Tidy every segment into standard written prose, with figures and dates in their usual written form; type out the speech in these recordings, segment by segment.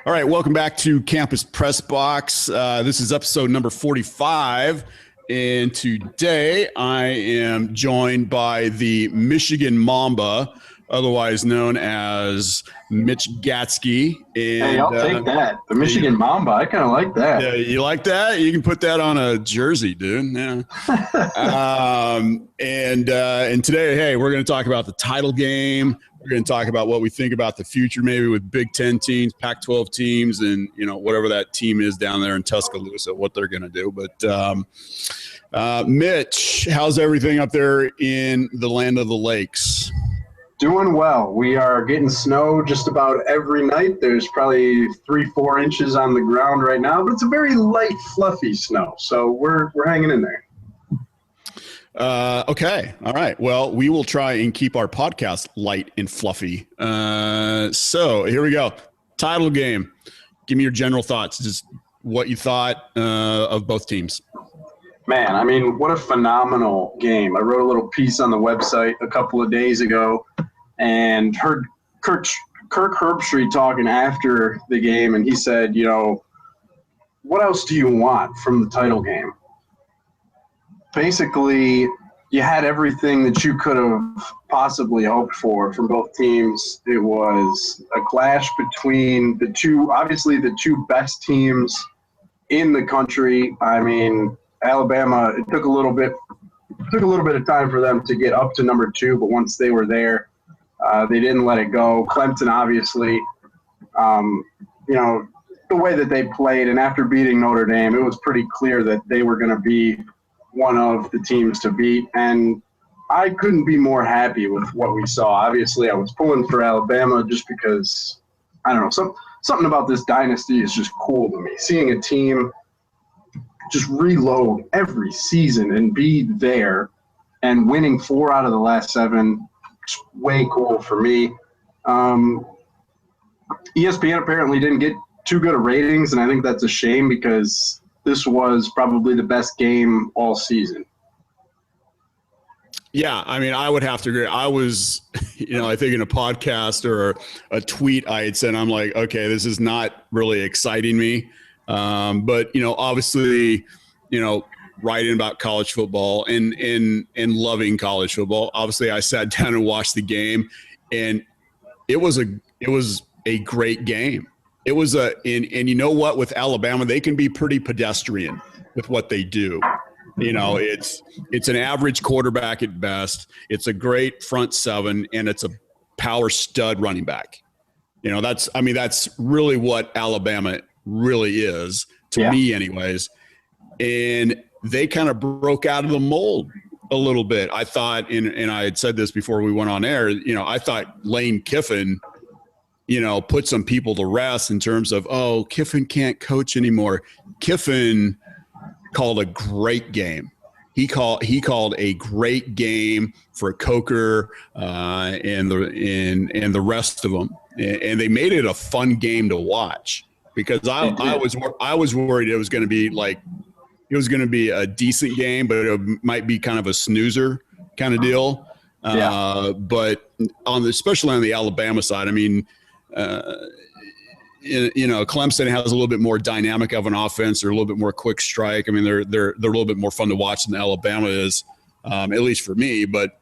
All right, welcome back to Campus Pressbox. This is episode number 45, and today I am joined by the Michigan Mamba, otherwise known as Mitch Gatzke. And, hey, I'll take that. The Michigan Mamba. I kind of like that. Yeah, you like that? You can put that on a jersey, dude. Yeah. And today, hey, we're going to talk about the title game. We're going to talk about what we think about the future, maybe with Big Ten teams, Pac-12 teams, and whatever that team is down there in Tuscaloosa, what they're going to do. But Mitch, how's everything up there in the land of the lakes? Doing well. We are getting snow just about every night. There's probably 3-4 inches on the ground right now, but it's a very light, fluffy snow. So we're hanging in there. Okay. All right. Well, we will try and keep our podcast light and fluffy. So here we go. Title game. Give me your general thoughts. Just what you thought of both teams. Man, I mean, what a phenomenal game. I wrote a little piece on the website a couple of days ago and heard Kirk Herbstreit talking after the game, and he said, what else do you want from the title game? Basically, you had everything that you could have possibly hoped for from both teams. It was a clash between the two best teams in the country. I mean, Alabama, it took a little bit of time for them to get up to number 2, but once they were there, they didn't let it go. Clemson, obviously, the way that they played, and after beating Notre Dame, it was pretty clear that they were going to be one of the teams to beat, and I couldn't be more happy with what we saw. Obviously, I was pulling for Alabama just because, I don't know, something about this dynasty is just cool to me. Seeing a team just reload every season and be there and winning 4 out of the last 7, way cool for me. ESPN apparently didn't get too good of ratings, and I think that's a shame because this was probably the best game all season. Yeah, I mean, I would have to agree. I was, I think in a podcast or a tweet I had said, I'm like, okay, this is not really exciting me. But, obviously, writing about college football and loving college football, obviously I sat down and watched the game, and it was a great game. It was and you know what, with Alabama, they can be pretty pedestrian with what they do. It's an average quarterback at best. It's a great front 7, and it's a power stud running back. That's really what Alabama really is to me anyways. And they kind of broke out of the mold a little bit. I thought, and I had said this before we went on air, I thought Lane Kiffin, put some people to rest in terms of, Kiffin can't coach anymore. Kiffin called a great game. He called a great game for Coker and the rest of them, and they made it a fun game to watch because I was worried it was going to be a decent game, but it might be kind of a snoozer kind of deal. But especially on the Alabama side, I mean. Clemson has a little bit more dynamic of an offense. They're a little bit more quick strike. I mean, they're a little bit more fun to watch than Alabama is, at least for me. But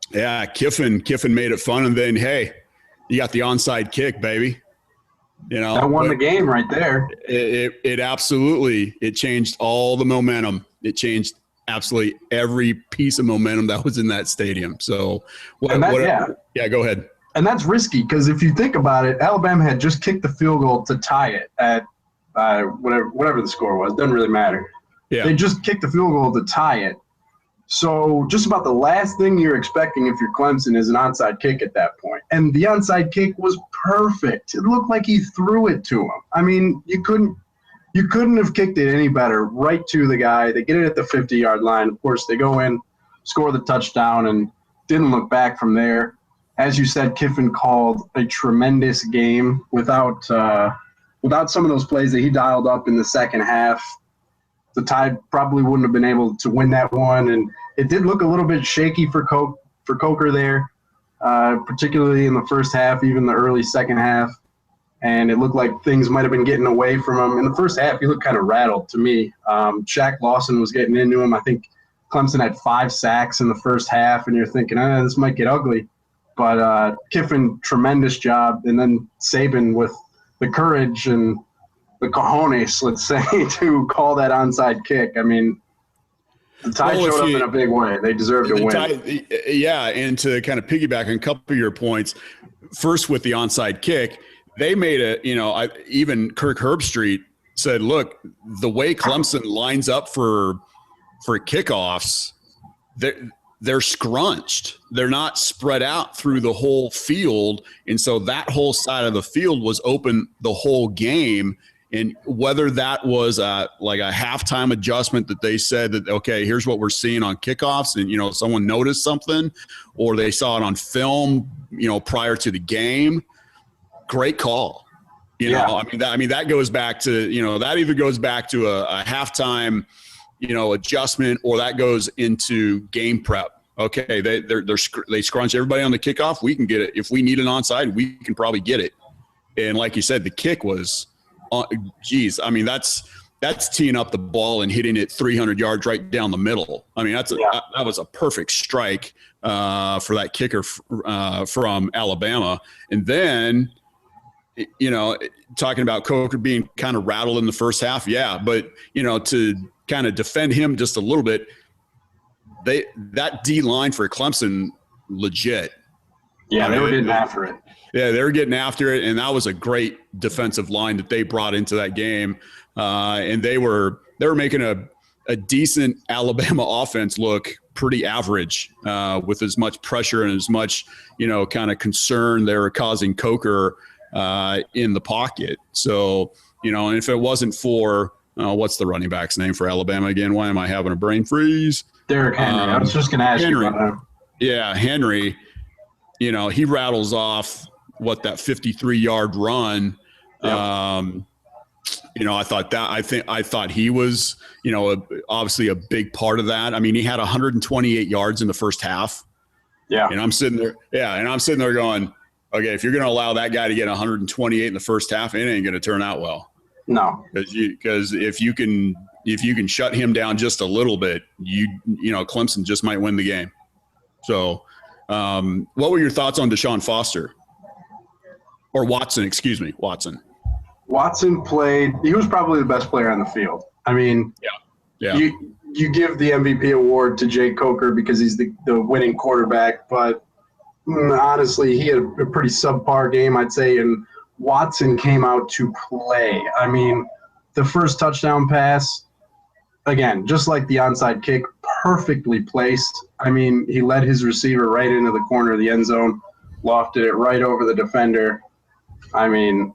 yeah, Kiffin made it fun, and then hey, you got the onside kick, baby. That won the game right there. It absolutely changed all the momentum. It changed absolutely every piece of momentum that was in that stadium. So go ahead. And that's risky because if you think about it, Alabama had just kicked the field goal to tie it at whatever the score was. Doesn't really matter. Yeah. They just kicked the field goal to tie it. So just about the last thing you're expecting if you're Clemson is an onside kick at that point. And the onside kick was perfect. It looked like he threw it to him. I mean, you couldn't have kicked it any better. Right to the guy. They get it at the 50-yard line. Of course, they go in, score the touchdown, and didn't look back from there. As you said, Kiffin called a tremendous game without some of those plays that he dialed up in the second half. The Tide probably wouldn't have been able to win that one, and it did look a little bit shaky for Coker there, particularly in the first half, even the early second half. and it looked like things might have been getting away from him. In the first half, he looked kind of rattled to me. Shaq Lawson was getting into him. I think Clemson had 5 sacks in the first half, and you're thinking, this might get ugly. But Kiffin, tremendous job, and then Saban with the courage and the cojones, let's say, to call that onside kick. I mean, the Tide showed up in a big way. They deserved to win. Yeah, and to kind of piggyback on a couple of your points, first with the onside kick, they made even Kirk Herbstreit said, look, the way Clemson lines up for kickoffs, they're scrunched. They're not spread out through the whole field. And so that whole side of the field was open the whole game. And whether that was like a halftime adjustment that they said that, okay, here's what we're seeing on kickoffs, and, someone noticed something, or they saw it on film, prior to the game, great call. That goes back to, that either goes back to a halftime, adjustment, or that goes into game prep. Okay, they scrunch everybody on the kickoff. We can get it. If we need an onside, we can probably get it. And like you said, the kick was, that's teeing up the ball and hitting it 300 yards right down the middle. I mean, that was a perfect strike for that kicker from Alabama. And then, talking about Coker being kind of rattled in the first half, but to kind of defend him just a little bit, that D line for Clemson, legit. Yeah, they were getting after it. Yeah, they were getting after it, and that was a great defensive line that they brought into that game. And they were making a decent Alabama offense look pretty average with as much pressure and as much, kind of concern they were causing Coker in the pocket. So, and if it wasn't for what's the running back's name for Alabama again? Why am I having a brain freeze? Derrick Henry. I was just going to ask you about him. Yeah, Henry. He rattles off that 53-yard run. Yep. I thought he was, obviously a big part of that. I mean, he had 128 yards in the first half. Yeah. And I'm sitting there going, okay, if you're going to allow that guy to get 128 in the first half, it ain't going to turn out well. No. Because if you can shut him down just a little bit, Clemson just might win the game. So, what were your thoughts on Deshaun Foster? Or Watson, excuse me, Watson. Watson played – he was probably the best player on the field. I mean, yeah. You give the MVP award to Jake Coker because he's the winning quarterback, but honestly, he had a pretty subpar game, I'd say, and Watson came out to play. I mean, the first touchdown pass, again, just like the onside kick, perfectly placed. I mean, he led his receiver right into the corner of the end zone, lofted it right over the defender. I mean,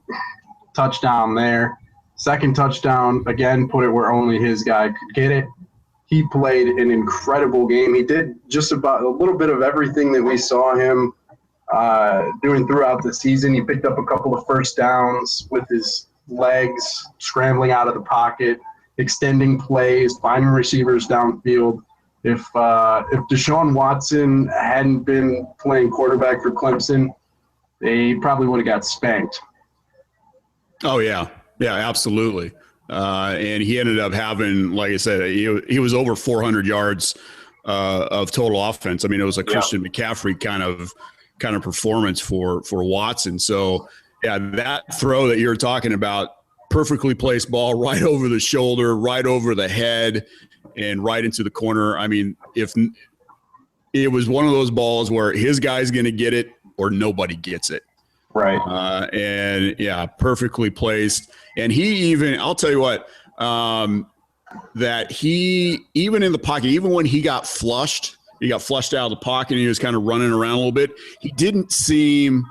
touchdown there. Second touchdown, again, put it where only his guy could get it. He played an incredible game. He did just about a little bit of everything that we saw him doing throughout the season. He picked up a couple of first downs with his legs, scrambling out of the pocket, extending plays, finding receivers downfield. If Deshaun Watson hadn't been playing quarterback for Clemson, they probably would have got spanked. Oh, yeah. Yeah, absolutely. And he ended up having, like I said, he was over 400 yards of total offense. I mean, it was a Christian McCaffrey kind of performance for Watson. So, yeah, that throw that you're talking about, perfectly placed ball right over the shoulder, right over the head, and right into the corner. I mean, if it was one of those balls where his guy's going to get it or nobody gets it. Right. And yeah, perfectly placed. And he even, I'll tell you what, that he, even in the pocket, even when he got flushed out of the pocket and he was kind of running around a little bit, he didn't seem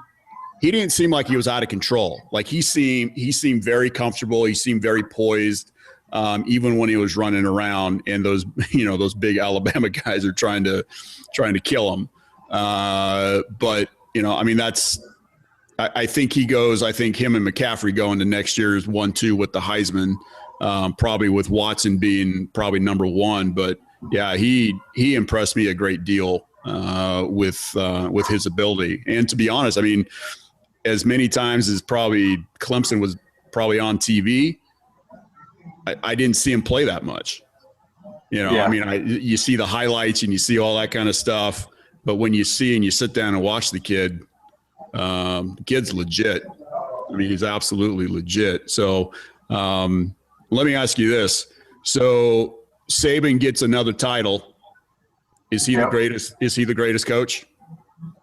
like he was out of control. Like he seemed very comfortable. He seemed very poised, even when he was running around, and those big Alabama guys are trying to kill him. But I mean, I think him and McCaffrey going to next year's 1-2 with the Heisman, probably with Watson being probably number one. But yeah, he impressed me a great deal with his ability. And to be honest, I mean, as many times as probably Clemson was probably on TV, I didn't see him play that much. You know, Yeah. I mean, you see the highlights and you see all that kind of stuff, but when you see and you sit down and watch the kid's legit. I mean, he's absolutely legit. So let me ask you this. So Saban gets another title. Is he the greatest? Is he the greatest coach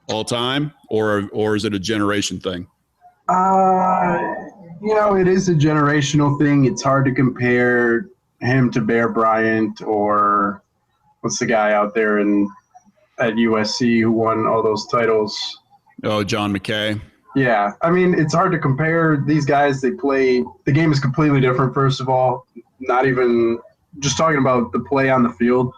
all time, or is it a generation thing? You know, it is a generational thing. It's hard to compare him to Bear Bryant or what's the guy out there at USC who won all those titles? Oh, John McKay. Yeah, I mean, it's hard to compare these guys. The game is completely different, first of all. Not even just talking about the play on the field.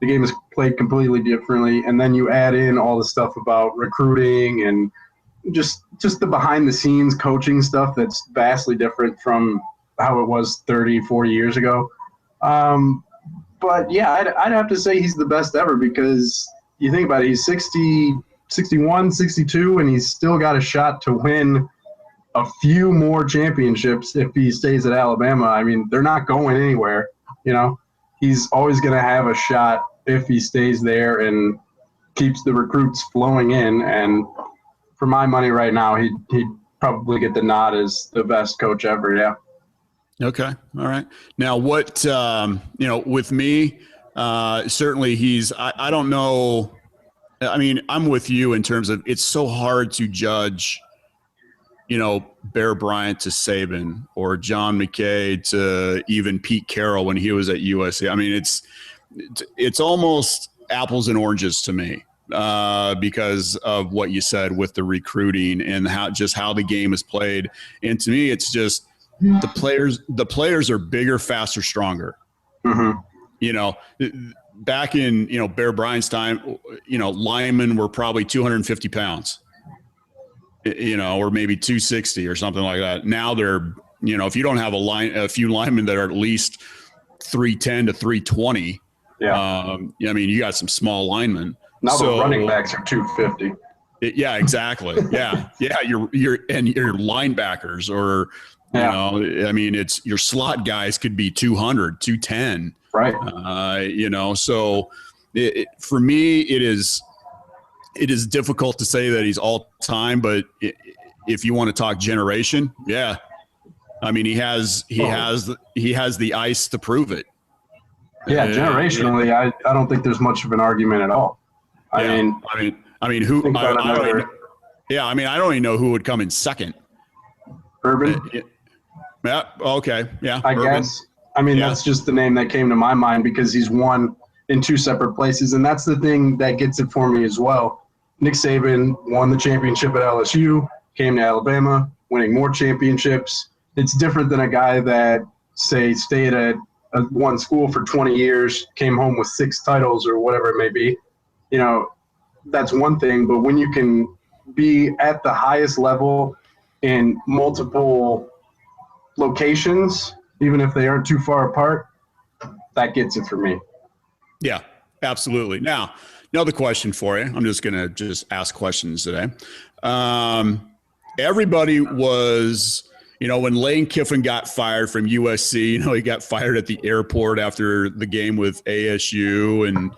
The game is played completely differently. And then you add in all the stuff about recruiting and just the behind-the-scenes coaching stuff that's vastly different from how it was 30, 40 years ago. But, yeah, I'd have to say he's the best ever because you think about it, he's 61, 62, and he's still got a shot to win a few more championships if he stays at Alabama. I mean, they're not going anywhere, you know. He's always going to have a shot if he stays there and keeps the recruits flowing in. And for my money right now, he'd probably get the nod as the best coach ever, yeah. Okay. All right. Now, what, with me, certainly I don't know. I mean, I'm with you in terms of it's so hard to judge, Bear Bryant to Saban or John McKay to even Pete Carroll when he was at USC. I mean, it's almost apples and oranges to me because of what you said with the recruiting and how the game is played. And to me, it's just the players are bigger, faster, stronger. Mm-hmm. Back in, Bear Bryant's time, linemen were probably 250 pounds, or maybe 260 or something like that. Now they're, if you don't have a few linemen that are at least 310 to 320, I mean, you got some small linemen. Now the running backs are 250. Yeah, exactly. Yeah. Yeah. Your linebackers or, I mean, it's your slot guys could be 200, 210. Right. So for me, it is difficult to say that he's all time, but if you want to talk generation, yeah. I mean, he has the ice to prove it. Yeah. Generationally, I don't think there's much of an argument at all. I mean, who, I don't even know who would come in second. Urban. Yeah. Okay. Yeah. I guess. I mean, that's just the name that came to my mind because he's won in two separate places. And that's the thing that gets it for me as well. Nick Saban won the championship at LSU, came to Alabama, winning more championships. It's different than a guy that, say, stayed at one school for 20 years, came home with 6 titles or whatever it may be. That's one thing. But when you can be at the highest level in multiple locations, even if they aren't too far apart, that gets it for me. Yeah, absolutely. Now, another question for you. I'm just going to ask questions today. Everybody was, when Lane Kiffin got fired from USC, he got fired at the airport after the game with ASU and,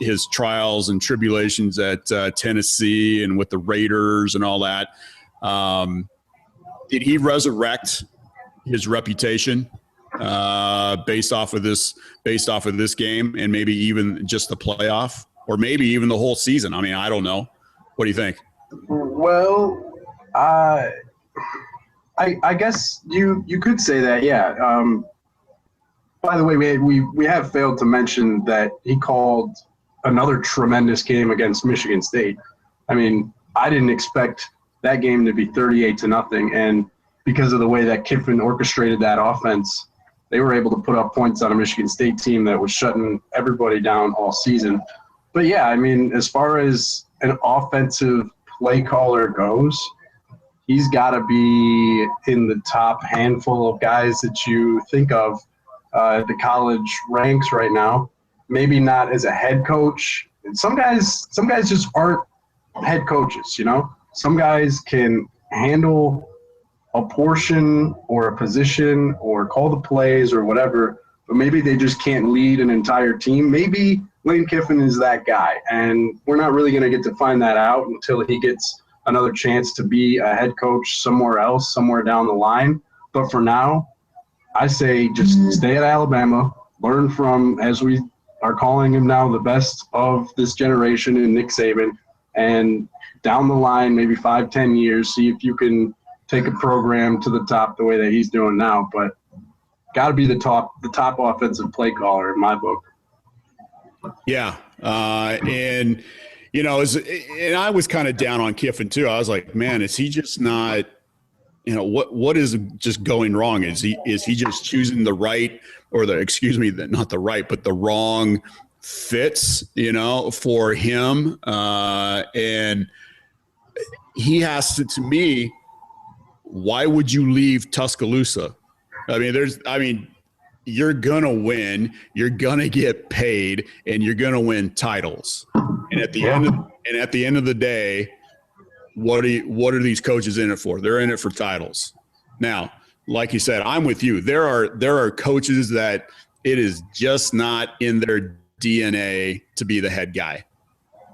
his trials and tribulations at Tennessee and with the Raiders and all that. Did he resurrect his reputation based off of this game and maybe even just the playoff or maybe even the whole season? I mean, I don't know. What do you think? Well, I guess you could say that, yeah. By the way, we have failed to mention that he called another tremendous game against Michigan State. I mean, I didn't expect that game to be 38-0, and because of the way that Kiffin orchestrated that offense, they were able to put up points on a Michigan State team that was shutting everybody down all season. But, yeah, I mean, as far as an offensive play caller goes, he's got to be in the top handful of guys that you think of at the college ranks right now. Maybe not as a head coach. Some guys just aren't head coaches, some guys can handle a portion or a position or call the plays or whatever, but maybe they just can't lead an entire team. Maybe Lane Kiffin is that guy, and we're not really going to get to find that out until he gets another chance to be a head coach somewhere else, somewhere down the line. But for now, I say just stay at Alabama, learn from, as we are calling him now, the best of this generation in Nick Saban, and down the line, maybe 5-10 years, see if you can take a program to the top the way that he's doing now. But got to be the top offensive play caller in my book. Yeah. And, and I was kind of down on Kiffin too. I was like, man, is he just not, what is just going wrong? Is he just choosing the right or not the right, but the wrong fits, for him. And he has to me, why would you leave Tuscaloosa? You're going to win, you're going to get paid, and you're going to win titles. And at the end of the day, what are these coaches in it for? They're in it for titles. Now, like you said, I'm with you. There are coaches that it is just not in their DNA to be the head guy.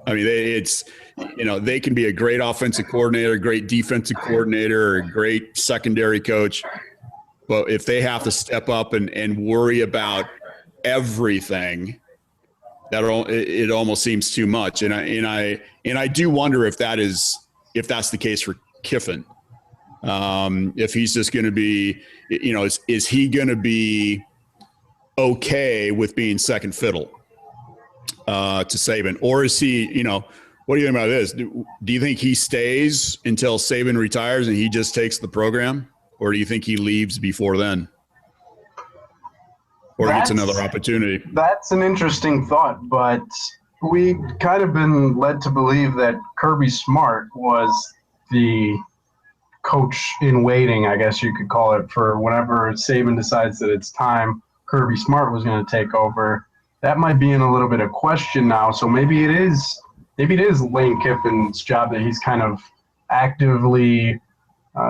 They can be a great offensive coordinator, a great defensive coordinator, or a great secondary coach. But if they have to step up and worry about everything, it almost seems too much. And I do wonder if that's the case for Kiffin. If he's just going to be, is he going to be okay with being second fiddle to Saban, or is he, what do you think about this? Do you think he stays until Saban retires and he just takes the program, or do you think he leaves before then, or gets another opportunity? That's an interesting thought, but we kind of been led to believe that Kirby Smart was the coach in waiting, I guess you could call it, for whenever Saban decides that it's time, Kirby Smart was going to take over. That might be in a little bit of question now. So maybe it is Lane Kiffin's job that he's kind of actively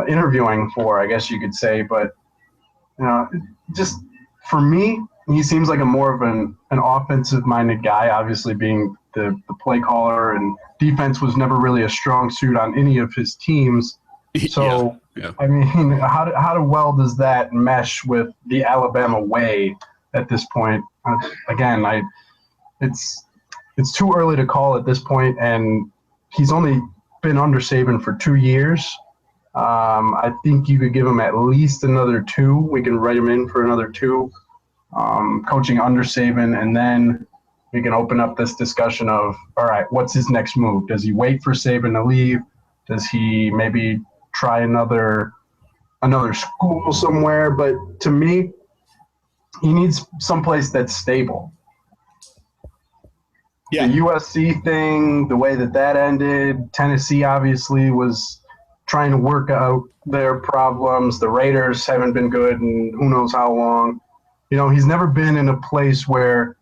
interviewing for, I guess you could say. But just for me, he seems like a more of an offensive-minded guy. Obviously, being the play caller, and defense was never really a strong suit on any of his teams. So, yeah. How well does that mesh with the Alabama way at this point? Again, it's too early to call at this point, and he's only been under Saban for 2 years. I think you could give him at least another 2. We can write him in for another 2, coaching under Saban, and then we can open up this discussion of, all right, what's his next move? Does he wait for Saban to leave? Does he maybe try another school somewhere? But to me, he needs someplace that's stable. Yeah. The USC thing, the way that ended, Tennessee obviously was trying to work out their problems. The Raiders haven't been good in who knows how long. He's never been in a place where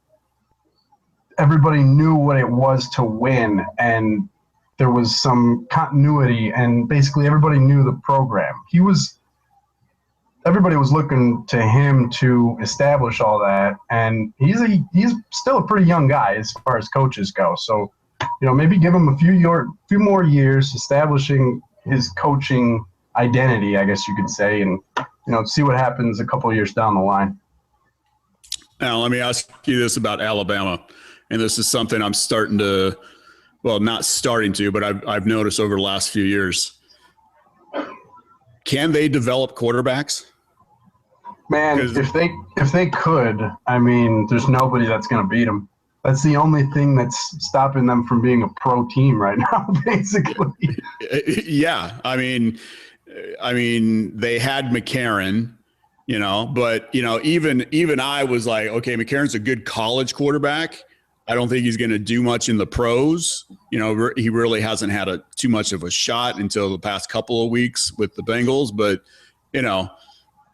everybody knew what it was to win, and there was some continuity, and basically everybody knew the program. Everybody was looking to him to establish all that, and he's still a pretty young guy as far as coaches go. So, maybe give him a few more years establishing his coaching identity, I guess you could say, and see what happens a couple of years down the line. Now, let me ask you this about Alabama, and this is something I'm starting to, well, not starting to, but I've noticed over the last few years. Can they develop quarterbacks? Man, if they could, there's nobody that's going to beat them. That's the only thing that's stopping them from being a pro team right now, basically. Yeah, they had McCarron, but even I was like, okay, McCarron's a good college quarterback. I don't think he's going to do much in the pros. He really hasn't had too much of a shot until the past couple of weeks with the Bengals, but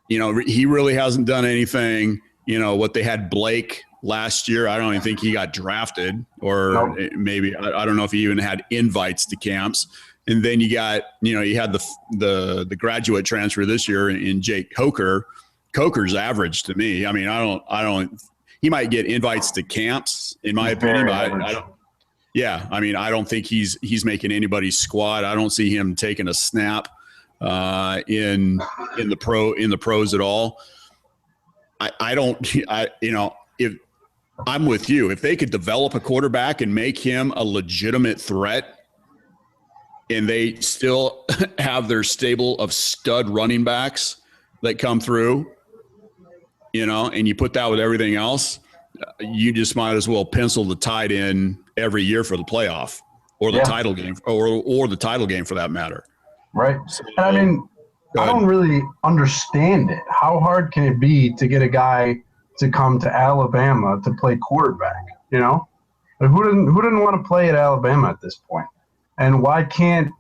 he really hasn't done anything. What they had Blake last year, I don't even think he got drafted, or maybe I don't know if he even had invites to camps. And then you got, you had the graduate transfer this year in Jake Coker. Coker's average to me. I mean, I don't. He might get invites to camps, in my opinion, but I don't. Yeah, I mean, I don't think he's making anybody's squad. I don't see him taking a snap in the pros at all. If I'm with you, if they could develop a quarterback and make him a legitimate threat, and they still have their stable of stud running backs that come through, and you put that with everything else, you just might as well pencil the Tide in every year for the playoff or the title game or the title game for that matter. Right. So, and I mean, I don't really understand it. How hard can it be to get a guy to come to Alabama to play quarterback? Like who didn't want to play at Alabama at this point? And why can't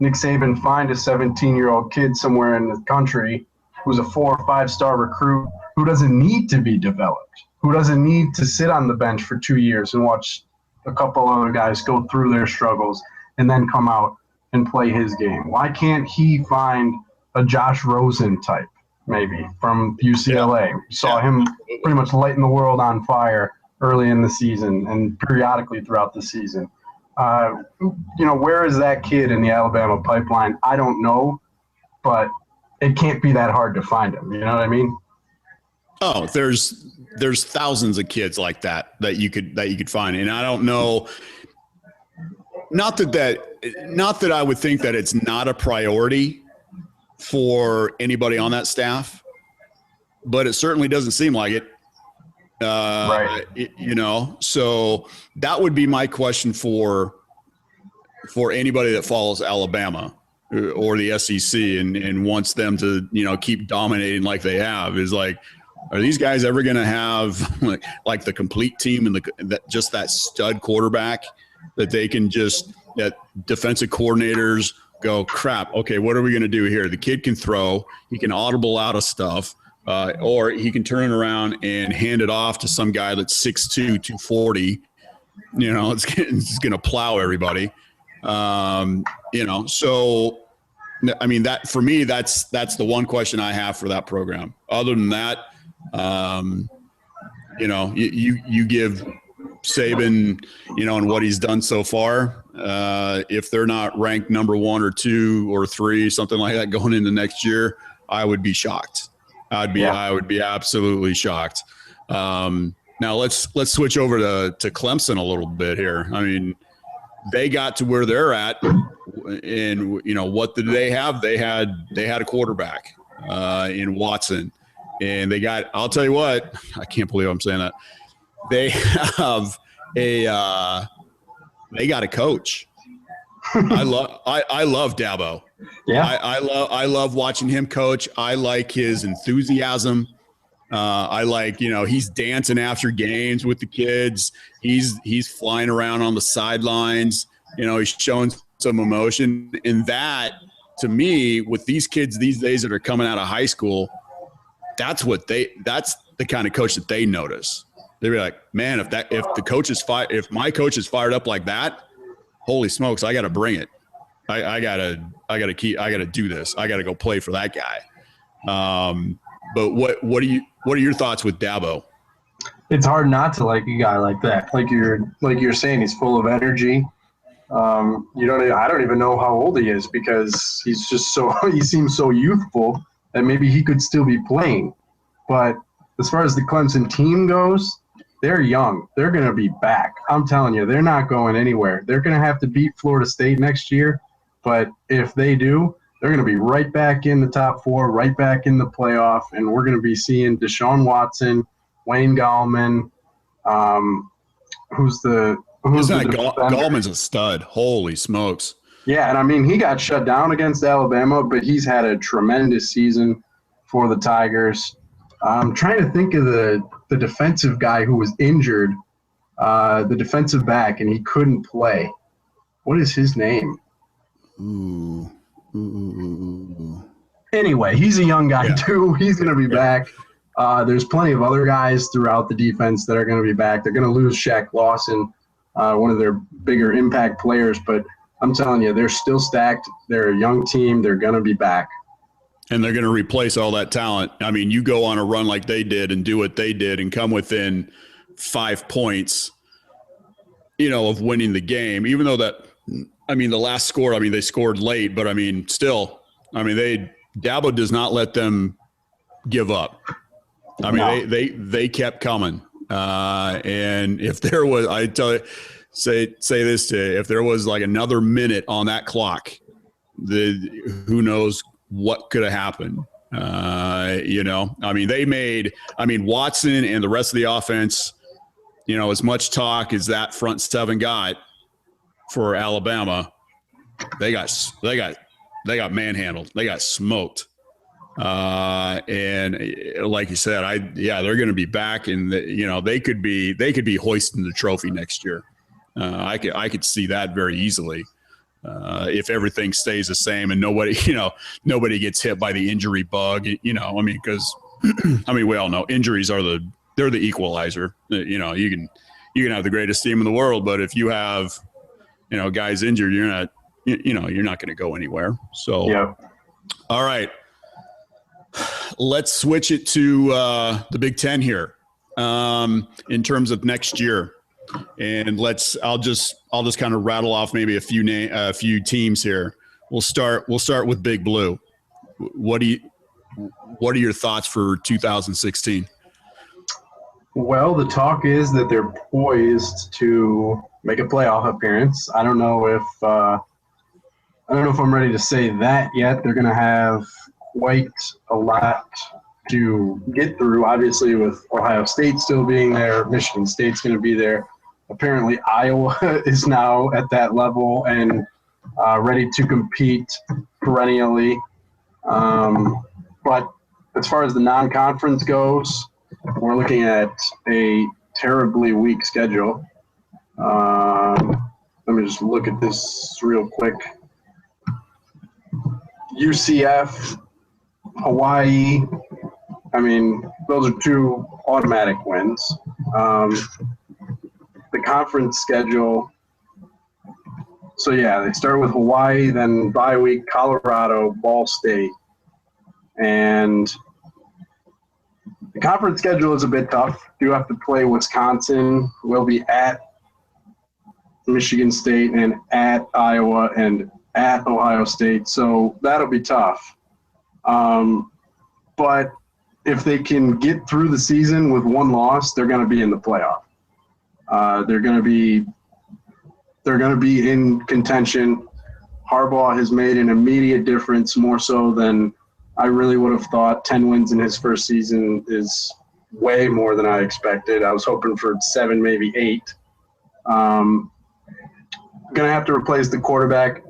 Nick Saban find a 17-year-old kid somewhere in the country who's a 4- or 5-star recruit who doesn't need to be developed, who doesn't need to sit on the bench for 2 years and watch a couple other guys go through their struggles and then come out and play his game? Why can't he find a Josh Rosen type, maybe, from UCLA? We saw him pretty much lighting the world on fire early in the season and periodically throughout the season. Where is that kid in the Alabama pipeline? I don't know, but it can't be that hard to find him. You know what I mean? Oh, there's thousands of kids like that you could find, and I don't know. Not that I would think that it's not a priority for anybody on that staff, but it certainly doesn't seem like it. Right. So that would be my question for anybody that follows Alabama or the SEC and wants them to, keep dominating like they have, is like, are these guys ever going to have like the complete team and just that stud quarterback that they can that defensive coordinators go, crap, okay, what are we going to do here? The kid can throw, he can audible out of stuff, or he can turn it around and hand it off to some guy that's 6'2", 240. It's going to plow everybody. So, I mean, that for me, that's the one question I have for that program. Other than that, you give Saban, and what he's done so far, if they're not ranked number 1 or 2 or 3, something like that going into next year, I would be shocked. I would be absolutely shocked. Now let's switch over to Clemson a little bit here. I mean, they got to where they're at, and what did they have? They had a quarterback in Watson, and they got. I'll tell you what, I can't believe I'm saying that. They have they got a coach. I love Dabo. Yeah, I love watching him coach. I like his enthusiasm. I like, he's dancing after games with the kids. He's flying around on the sidelines. He's showing some emotion. And that, to me, with these kids these days that are coming out of high school, that's the kind of coach that they notice. They'd be like, man, if my coach is fired up like that, holy smokes, I got to bring it. I gotta do this. I gotta go play for that guy. But what are your thoughts with Dabo? It's hard not to like a guy like that. Like you're saying, he's full of energy. I don't even know how old he is, because he's just he seems so youthful that maybe he could still be playing. But as far as the Clemson team goes, they're young. They're going to be back. I'm telling you, they're not going anywhere. They're going to have to beat Florida State next year. But if they do, they're going to be right back in the top 4, right back in the playoff, and we're going to be seeing Deshaun Watson, Wayne Gallman. Gallman's a stud. Holy smokes. Yeah, and I mean, he got shut down against Alabama, but he's had a tremendous season for the Tigers. I'm trying to think of the defensive guy who was injured, the defensive back, and he couldn't play. What is his name? Ooh. Anyway, he's a young guy too. He's going to be back. There's plenty of other guys throughout the defense that are going to be back. They're going to lose Shaq Lawson, one of their bigger impact players, but I'm telling you, they're still stacked. They're a young team. They're going to be back. And they're going to replace all that talent. I mean, you go on a run like they did and do what they did and come within 5 points, of winning the game, even though the last score, they scored late, but still, Dabo does not let them give up. No. They kept coming. And if there was, I tell you, say this to you, if there was like another minute on that clock, who knows what could have happened. They made, Watson and the rest of the offense, as much talk as that front seven got for Alabama, they got manhandled. They got smoked. And like you said, they're going to be back, and they could be hoisting the trophy next year. I could see that very easily. If everything stays the same and nobody gets hit by the injury bug, because we all know injuries they're the equalizer. You can have the greatest team in the world, but if you have, guys injured, you're not going to go anywhere. So, yeah. All right, let's switch it to the Big Ten here in terms of next year. And I'll just kind of rattle off maybe a few teams here. We'll start with Big Blue. What are your thoughts for 2016? Well, the talk is that they're poised to make a playoff appearance. I don't know if I'm ready to say that yet. They're going to have quite a lot to get through, obviously, with Ohio State still being there. Michigan State's going to be there. Apparently, Iowa is now at that level and ready to compete perennially. But as far as the non-conference goes, we're looking at a terribly weak schedule. Let me just look at this real quick. UCF, Hawaii, those are two automatic wins. The conference schedule. So, they start with Hawaii, then bye week, Colorado, Ball State. And the conference schedule is a bit tough. You have to play Wisconsin. We'll be at Michigan State and at Iowa and at Ohio State. So that'll be tough. But if they can get through the season with one loss, they're going to be in the playoff. They're going to be in contention. Harbaugh has made an immediate difference, more so than I really would have thought. 10 wins in his first season is way more than I expected. I was hoping for 7, maybe 8. Going to have to replace the quarterback.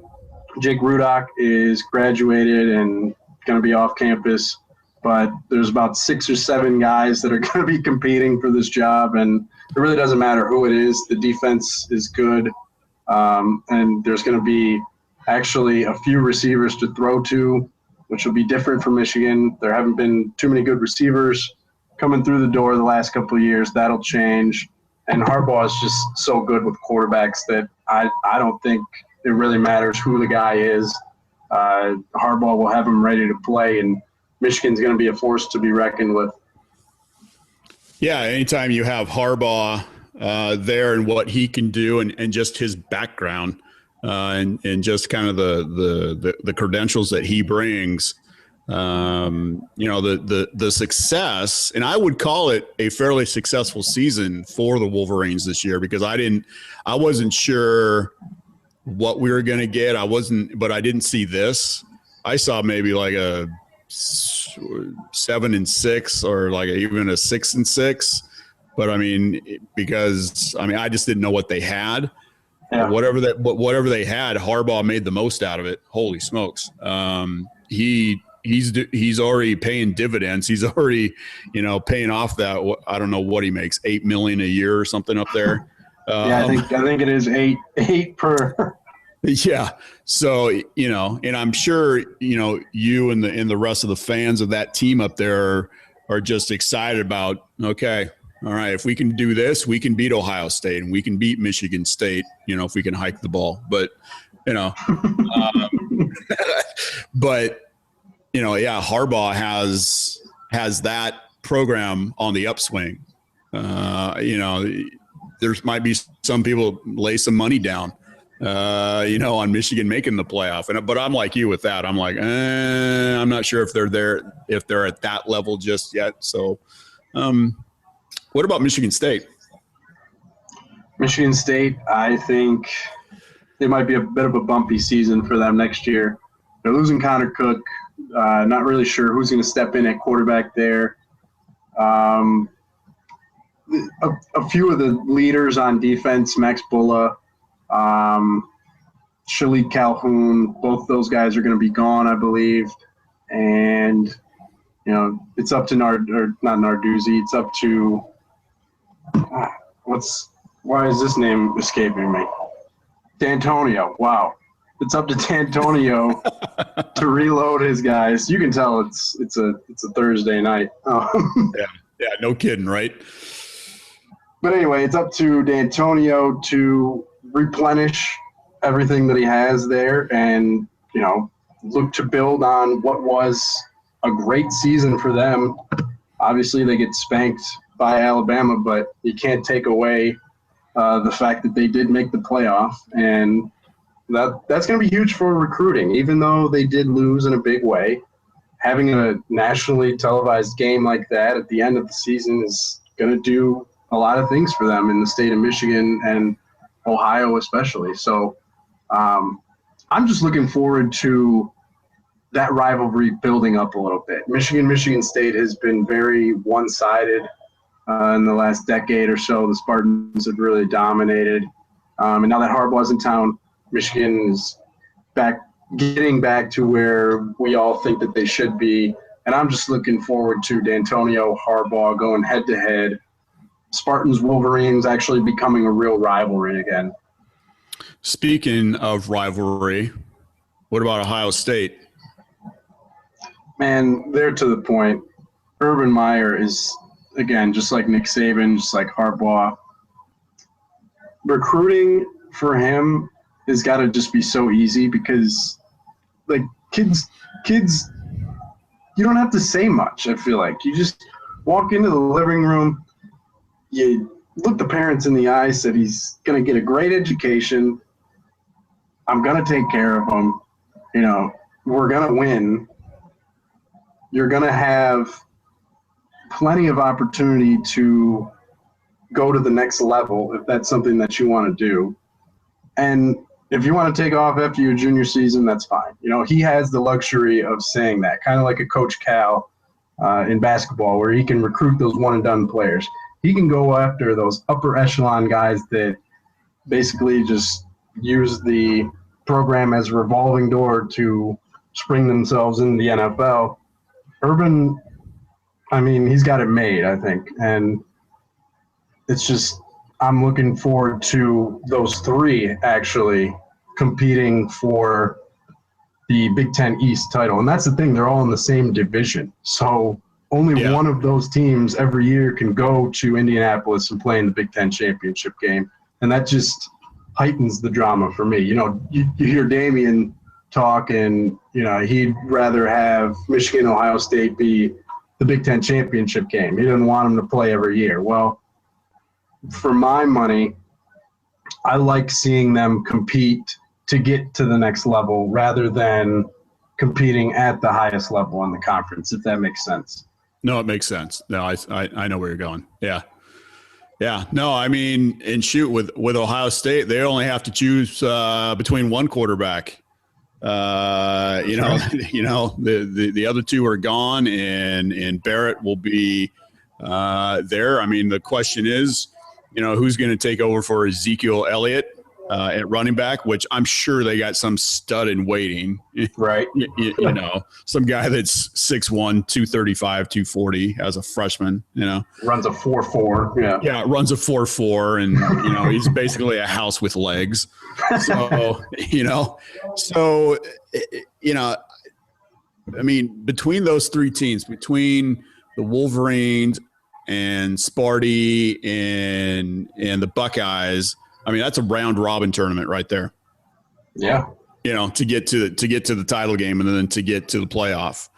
Jake Rudock is graduated and going to be off campus, but there's about 6 or 7 guys that are going to be competing for this job, and it really doesn't matter who it is. The defense is good, and there's going to be actually a few receivers to throw to, which will be different from Michigan. There haven't been too many good receivers coming through the door the last couple of years. That'll change. And Harbaugh is just so good with quarterbacks that I don't think it really matters who the guy is. Harbaugh will have him ready to play, and Michigan's going to be a force to be reckoned with. Yeah, anytime you have Harbaugh there and what he can do and just his background and just kind of the credentials that he brings, the success, and I would call it a fairly successful season for the Wolverines this year, because I wasn't sure what we were going to get. But I didn't see this. I saw maybe like a 7-6 or like even a 6-6. But because I just didn't know what they had. Yeah. Whatever they had, Harbaugh made the most out of it. Holy smokes. He's already paying dividends. He's already, paying off that. I don't know what he makes, $8 million a year or something up there. I think it is eight per. Yeah. So, and I'm sure, you and the rest of the fans of that team up there are just excited about, okay, all right, if we can do this, we can beat Ohio State and we can beat Michigan State, if we can hike the ball. But you know. But, Harbaugh has that program on the upswing. There might be some people lay some money down, on Michigan making the playoff. But I'm like you with that. I'm like, I'm not sure if they're there, if they're at that level just yet. So, what about Michigan State? Michigan State, I think it might be a bit of a bumpy season for them next year. They're losing Connor Cook. Not really sure who's going to step in at quarterback there. A few of the leaders on defense, Max Bulla, Shalik Calhoun, both those guys are going to be gone, I believe. And, it's up to not Narduzzi. It's up to why is this name escaping me? D'Antonio. Wow. It's up to D'Antonio to reload his guys. You can tell it's a Thursday night. Yeah, no kidding, right? But anyway, it's up to D'Antonio to replenish everything that he has there and, look to build on what was a great season for them. Obviously, they get spanked by Alabama, but you can't take away the fact that they did make the playoff. And that's going to be huge for recruiting, even though they did lose in a big way. Having a nationally televised game like that at the end of the season is going to do a lot of things for them in the state of Michigan and Ohio especially. So I'm just looking forward to that rivalry building up a little bit. Michigan State has been very one-sided in the last decade or so. The Spartans have really dominated. And now that Harbaugh's in town, Michigan is getting back to where we all think that they should be. And I'm just looking forward to D'Antonio, Harbaugh going head-to-head. Spartans, Wolverines actually becoming a real rivalry again. Speaking of rivalry, what about Ohio State? Man, they're to the point. Urban Meyer is, again, just like Nick Saban, just like Harbaugh. Recruiting for him has got to just be so easy because, kids, you don't have to say much, I feel like. You just walk into the living room, you look the parents in the eye, said he's going to get a great education. I'm going to take care of him. We're going to win. You're going to have plenty of opportunity to go to the next level if that's something that you want to do. And if you want to take off after your junior season, that's fine. He has the luxury of saying that, kind of like a Coach Cal in basketball, where he can recruit those one-and-done players. He can go after those upper echelon guys that basically just use the program as a revolving door to spring themselves into the NFL. Urban, he's got it made, I think. And it's just, I'm looking forward to those three actually competing for the Big Ten East title. And that's the thing, they're all in the same division. So only one of those teams every year can go to Indianapolis and play in the Big Ten championship game. And that just heightens the drama for me. You hear Damian talk and, he'd rather have Michigan, Ohio State be the Big Ten championship game. He doesn't want them to play every year. Well, for my money, I like seeing them compete to get to the next level rather than competing at the highest level in the conference, if that makes sense. No, it makes sense. No, I know where you're going. Yeah. Yeah. No, and shoot, with Ohio State, they only have to choose between one quarterback. The other two are gone, and Barrett will be there. The question is, who's going to take over for Ezekiel Elliott at running back, which I'm sure they got some stud in waiting. Right. Some guy that's 6'1", 235, 240 as a freshman, Runs a 4.4. Yeah. Yeah, runs a 4.4, and, he's basically a house with legs. So, between those three teams, between the Wolverines and Sparty and the Buckeyes, that's a round robin tournament right there. Yeah. To get to the title game and then to get to the playoff.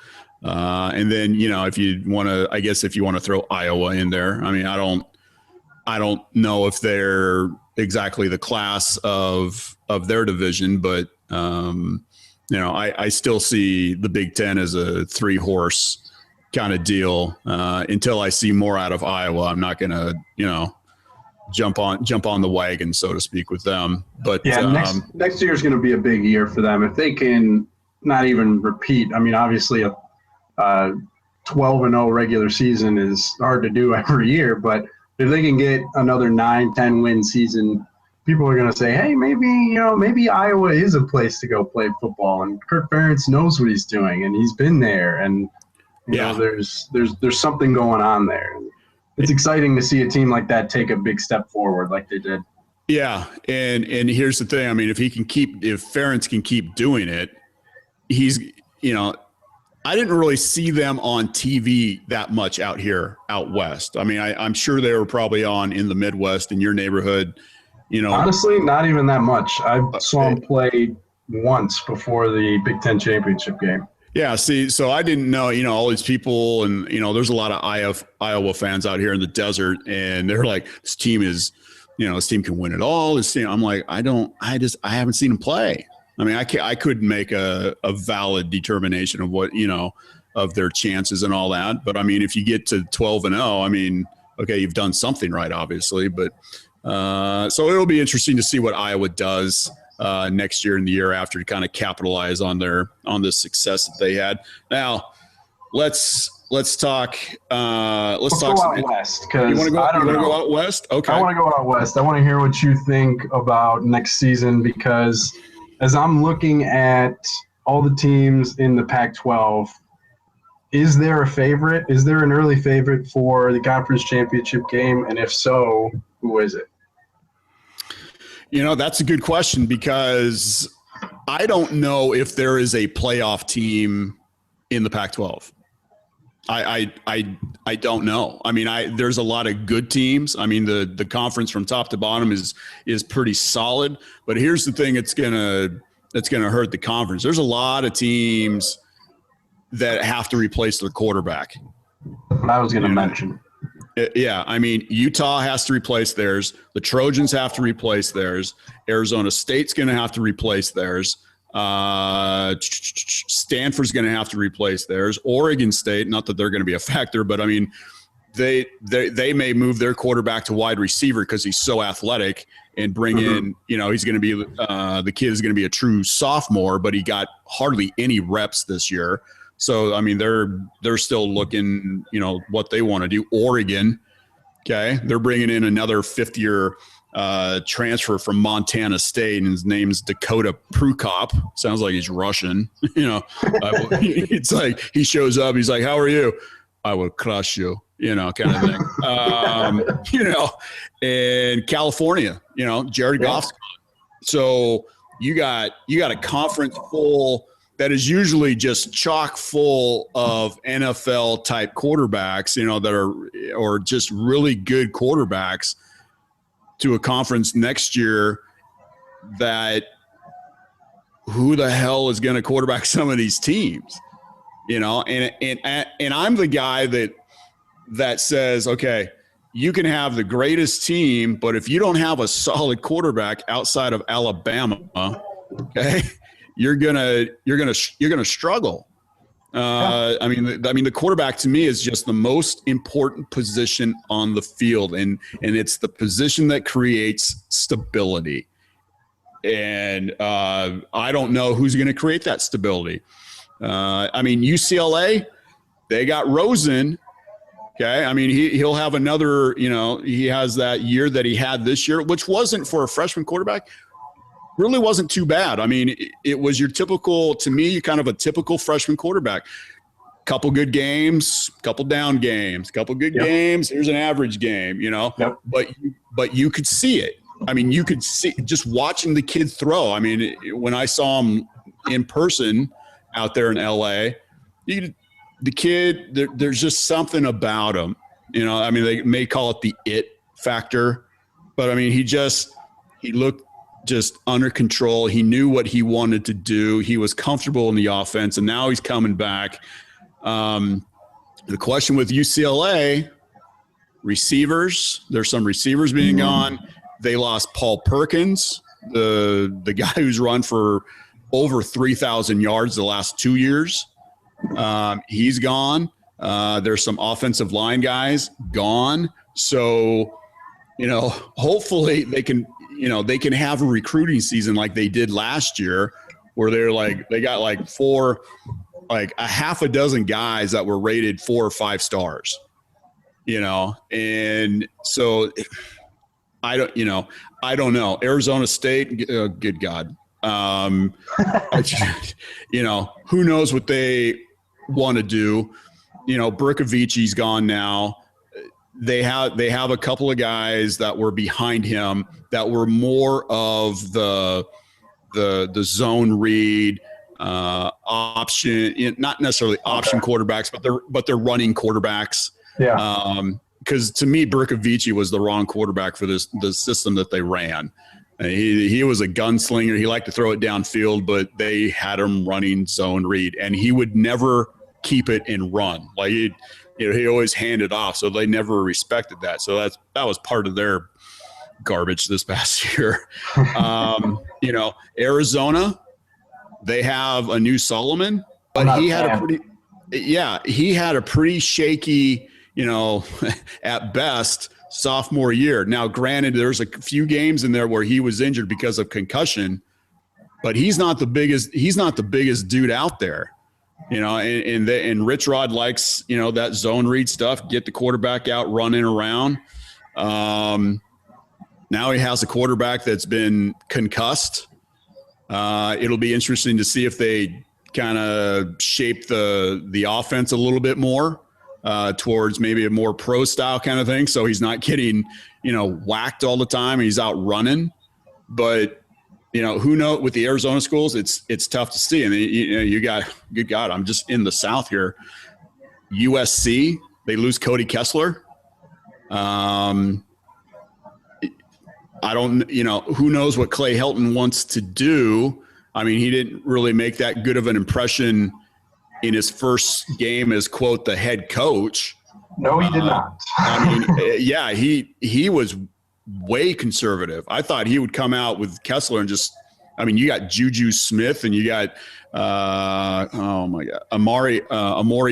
And then, if you want to throw Iowa in there, I mean, I don't know if they're exactly the class of their division, but I still see the Big Ten as a 3-horse kind of deal. Until I see more out of Iowa, I'm not going to, jump on the wagon, so to speak, with them. But yeah, next year is going to be a big year for them if they can not even repeat. I mean, obviously a 12-0 regular season is hard to do every year, but if they can get another 9-10 win season, people are going to say, hey, maybe Iowa is a place to go play football, and Kirk Ferentz knows what he's doing, and he's been there, and you know, there's something going on there. It's exciting to see a team like that take a big step forward like they did. Yeah, and here's the thing. I mean, if Ferentz can keep doing it, he's, I didn't really see them on TV that much out west. I mean, I'm sure they were probably on in the Midwest in your neighborhood. Honestly, not even that much. I saw him play once before the Big Ten championship game. Yeah, see, so I didn't know, all these people, and there's a lot of Iowa fans out here in the desert, and they're like, this team can win it all. This team, I'm like, I haven't seen them play. I mean, I couldn't make a valid determination of what, of their chances and all that. But I mean, if you get to 12-0, I mean, okay, you've done something right, obviously. But so it'll be interesting to see what Iowa does next year and the year after to kind of capitalize on the success that they had. Now, let's talk. Let's talk go out west, because you want to go out west. Okay, I want to go out west. I want to hear what you think about next season, because as I'm looking at all the teams in the Pac-12, is there a favorite? Is there an early favorite for the conference championship game? And if so, who is it? That's a good question, because I don't know if there is a playoff team in the Pac-12. I don't know. I mean, there's a lot of good teams. I mean, the conference from top to bottom is pretty solid. But here's the thing: it's gonna hurt the conference. There's a lot of teams that have to replace their quarterback. I was going to mention. Yeah, I mean, Utah has to replace theirs. The Trojans have to replace theirs. Arizona State's going to have to replace theirs. Stanford's going to have to replace theirs. Oregon State, not that they're going to be a factor, but I mean, they may move their quarterback to wide receiver because he's so athletic, and bring in, he's going to be the kid is going to be a true sophomore, but he got hardly any reps this year. So, I mean, they're still looking, what they want to do. Oregon, okay, they're bringing in another fifth-year transfer from Montana State, and his name's Dakota Prukop. Sounds like he's Russian. It's like he shows up, he's like, how are you? I will crush you, kind of thing. And California, Jared Goff's gone. So you got a conference full that is usually just chock full of NFL type quarterbacks, that are, or just really good quarterbacks, to a conference next year that who the hell is going to quarterback some of these teams, and I'm the guy that says, okay, you can have the greatest team, but if you don't have a solid quarterback outside of Alabama, okay, you're gonna struggle. I mean, the quarterback to me is just the most important position on the field, and it's the position that creates stability. And I don't know who's going to create that stability. I mean, UCLA, they got Rosen. Okay, I mean, he'll have another. He has that year that he had this year, which wasn't for a freshman quarterback. Really wasn't too bad. I mean, it was your typical, to me, kind of a typical freshman quarterback. Couple good games, couple down games, couple good games. Here's an average game, Yep. But you could see it. I mean, you could see just watching the kid throw. I mean, when I saw him in person out there in LA, the kid, there's just something about him. I mean, they may call it the it factor, but I mean, he looked just under control. He knew what he wanted to do. He was comfortable in the offense, and now he's coming back. The question with UCLA, receivers, there's some receivers being gone. They lost Paul Perkins, the guy who's run for over 3,000 yards the last 2 years. He's gone. There's some offensive line guys gone. So, hopefully they can have a recruiting season like they did last year, where they got a half a dozen guys that were rated 4 or 5 stars, and so I don't know. Arizona State, good God. Who knows what they want to do. Brickovici's gone now. They have a couple of guys that were behind him that were more of the zone read option, not necessarily option quarterbacks, but they're running quarterbacks. Yeah. Because to me, Brickovici was the wrong quarterback for the system that they ran. He was a gunslinger. He liked to throw it downfield, but they had him running zone read, and he would never keep it and run. He always handed off, so they never respected that. So that was part of their garbage this past year. Arizona, they have a new Solomon, but he had a pretty shaky, at best, sophomore year. Now, granted, there's a few games in there where he was injured because of concussion, but he's not the biggest dude out there. And Rich Rod likes, that zone read stuff, get the quarterback out running around. Now he has a quarterback that's been concussed. It'll be interesting to see if they kind of shape the offense a little bit more towards maybe a more pro style kind of thing. So he's not getting, whacked all the time. He's out running, but who knows with the Arizona schools, it's tough to see. And you got, good God, I'm just in the South here. USC, they lose Cody Kessler. I don't, who knows what Clay Helton wants to do. I mean, he didn't really make that good of an impression in his first game as, quote, the head coach. No, he did not. He was way conservative. I thought he would come out with Kessler and you got Juju Smith and you got, Amari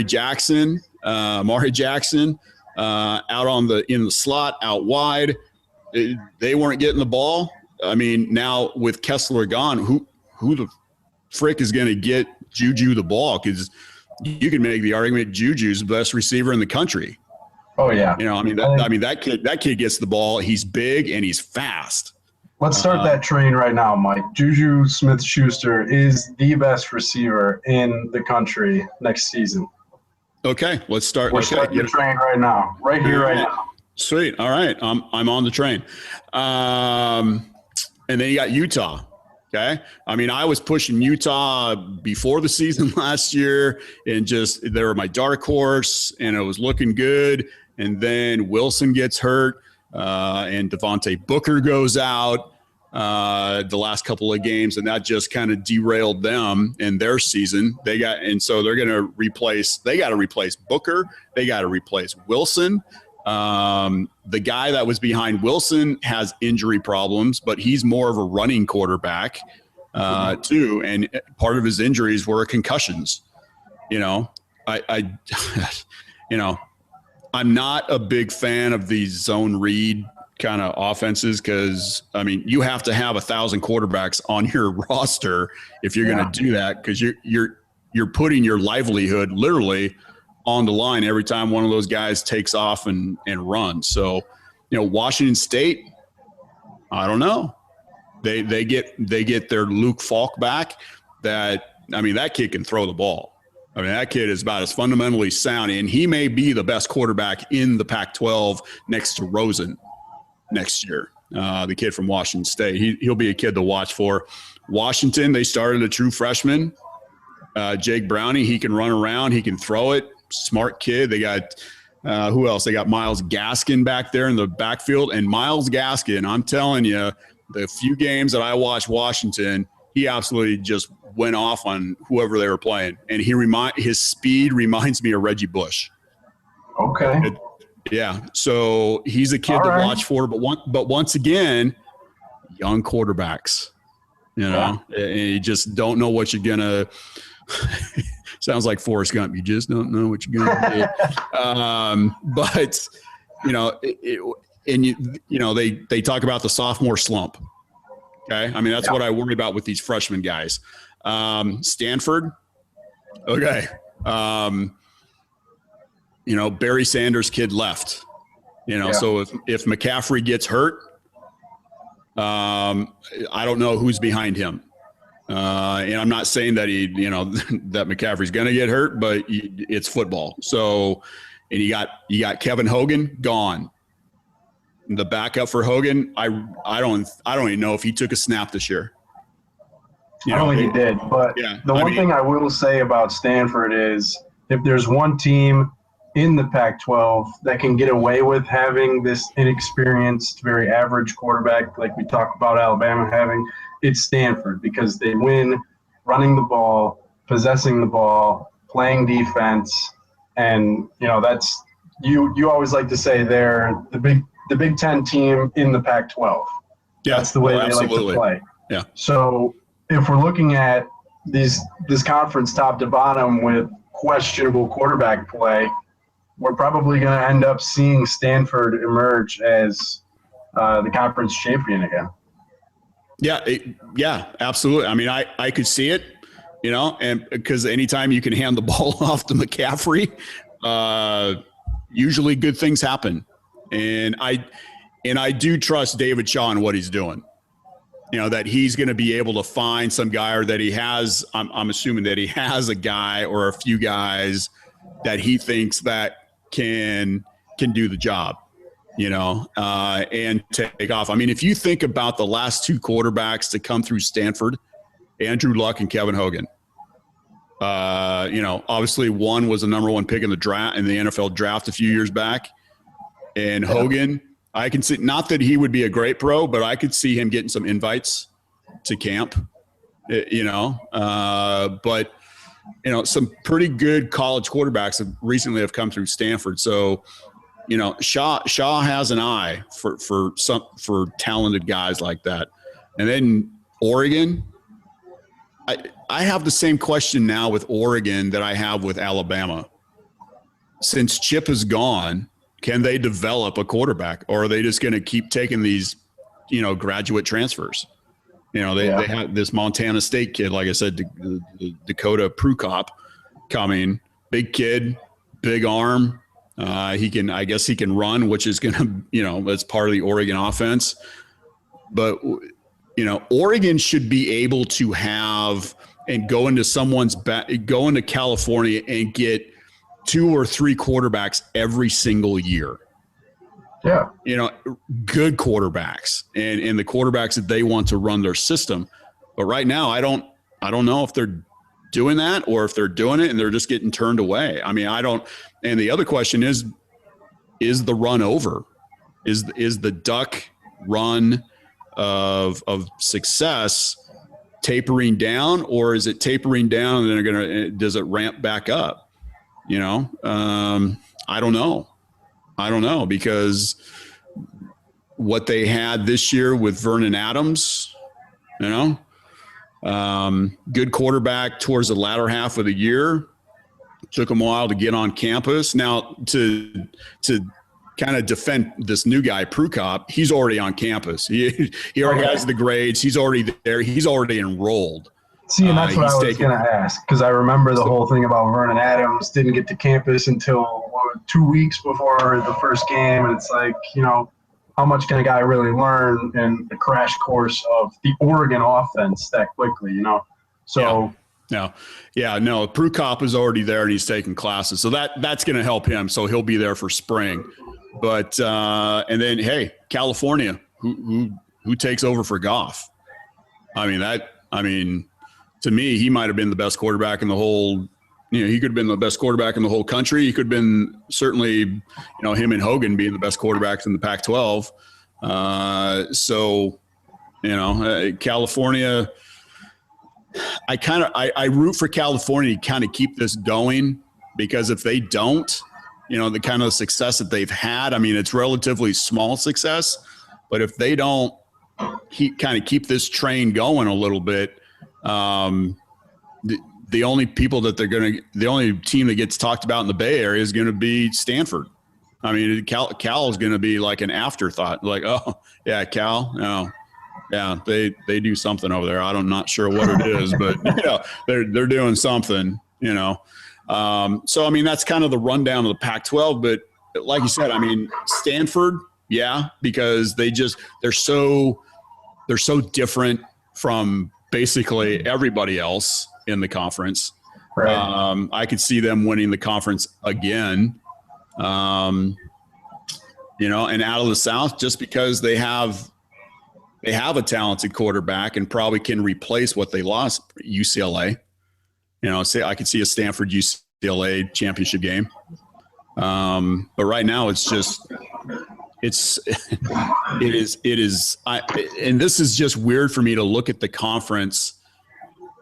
Jackson out in the slot, out wide. They weren't getting the ball. I mean, now with Kessler gone, who the frick is going to get Juju the ball? Because you can make the argument Juju's the best receiver in the country. Oh yeah. That kid gets the ball. He's big and he's fast. Let's start that train right now, Mike. Juju Smith-Schuster is the best receiver in the country next season. Okay, let's start. We're starting the train right now, right here, right now. Sweet. All right. I'm on the train. And then you got Utah. Okay. I mean, I was pushing Utah before the season last year and they were my dark horse and it was looking good. And then Wilson gets hurt and Devontae Booker goes out the last couple of games. And that just kind of derailed them in their season. So they're going to replace Booker. They got to replace Wilson. The guy that was behind Wilson has injury problems, but he's more of a running quarterback too. And part of his injuries were concussions. I'm not a big fan of these zone read kind of offenses because, I mean, you have to have 1,000 quarterbacks on your roster if you're going to do that because you're putting your livelihood literally on the line every time one of those guys takes off and runs. So, Washington State, I don't know. They get their Luke Falk back. That kid can throw the ball. I mean, that kid is about as fundamentally sound, and he may be the best quarterback in the Pac-12 next to Rosen next year. The kid from Washington State, he'll be a kid to watch for. Washington, they started a true freshman, Jake Browning. He can run around, he can throw it. Smart kid. They got who else? They got Myles Gaskin back there in the backfield, and Myles Gaskin, I'm telling you, the few games that I watched Washington, he absolutely just went off on whoever they were playing. And his speed reminds me of Reggie Bush. Okay. Yeah. So he's a kid to watch for, but once again, young quarterbacks, and you just don't know what you're going to – sounds like Forrest Gump. You just don't know what you're going to do. But, they talk about the sophomore slump. Okay. I mean, that's what I worry about with these freshman guys. Stanford. Okay. Barry Sanders' kid left, so if McCaffrey gets hurt, I don't know who's behind him. And I'm not saying that that McCaffrey's going to get hurt, but it's football. So, and you got Kevin Hogan gone. The backup for Hogan, I don't even know if he took a snap this year. I don't think he did, but the one thing I will say about Stanford is if there's one team in the Pac-12 that can get away with having this inexperienced, very average quarterback like we talk about Alabama having, it's Stanford, because they win running the ball, possessing the ball, playing defense, and that's you always like to say they're the Big Ten team in the Pac-12. Yeah, that's the way they like to play. Yeah. So if we're looking at this conference top to bottom with questionable quarterback play, we're probably going to end up seeing Stanford emerge as the conference champion again. Yeah, absolutely. I mean, I could see it, and because anytime you can hand the ball off to McCaffrey, usually good things happen. And I do trust David Shaw in what he's doing. That he's going to be able to find some guy, or that he has. I'm assuming that he has a guy or a few guys that he thinks that can do the job, and take off. I mean, if you think about the last two quarterbacks to come through Stanford, Andrew Luck and Kevin Hogan, obviously one was the number one pick in the NFL draft a few years back. And Hogan, I can see, not that he would be a great pro, but I could see him getting some invites to camp, but some pretty good college quarterbacks have recently come through Stanford. So, Shaw has an eye for talented guys like that. And then Oregon, I have the same question now with Oregon that I have with Alabama. Since Chip is gone, can they develop a quarterback, or are they just going to keep taking these, graduate transfers? They have this Montana State kid, like I said, Dakota Prukop coming, big kid, big arm. I guess he can run, which is going to, that's part of the Oregon offense. But, Oregon should be able to have and go into California and get 2 or 3 quarterbacks every single year. Yeah. Good quarterbacks and the quarterbacks that they want to run their system. But right now, I don't know if they're doing that or if they're doing it and they're just getting turned away. I mean, and the other question is the run over? Is the duck run of success tapering down, or is it tapering down and then does it ramp back up? I don't know, because what they had this year with Vernon Adams, good quarterback towards the latter half of the year, took him a while to get on campus. Now to kind of defend this new guy, Prukop, he's already on campus. He already has the grades. He's already there. He's already enrolled. See, and that's what I was going to ask, because I remember the whole thing about Vernon Adams didn't get to campus until 2 weeks before the first game. And it's like, how much can a guy really learn in the crash course of the Oregon offense that quickly, So no, Prukop is already there and he's taking classes. So that's going to help him. So he'll be there for spring. But and then, hey, California, who takes over for Goff? To me, he might have been the best quarterback in the whole, he could have been the best quarterback in the whole country. He could have been certainly, him and Hogan being the best quarterbacks in the Pac-12. So, California. I root for California to kind of keep this going, because if they don't, the kind of success that they've had, I mean, it's relatively small success, but if they don't keep this train going a little bit, the only the only team that gets talked about in the Bay Area is going to be Stanford. I mean, Cal is going to be like an afterthought. Like, oh yeah, Cal. No, yeah, they do something over there. I'm not sure what it is, but they're doing something. So I mean, that's kind of the rundown of the Pac-12. But like you said, I mean, Stanford, yeah, because they're so different from basically everybody else in the conference. Right. I could see them winning the conference again. And out of the South, just because they have a talented quarterback and probably can replace what they lost, UCLA. I could see a Stanford UCLA championship game. But right now it is. And this is just weird for me to look at the conference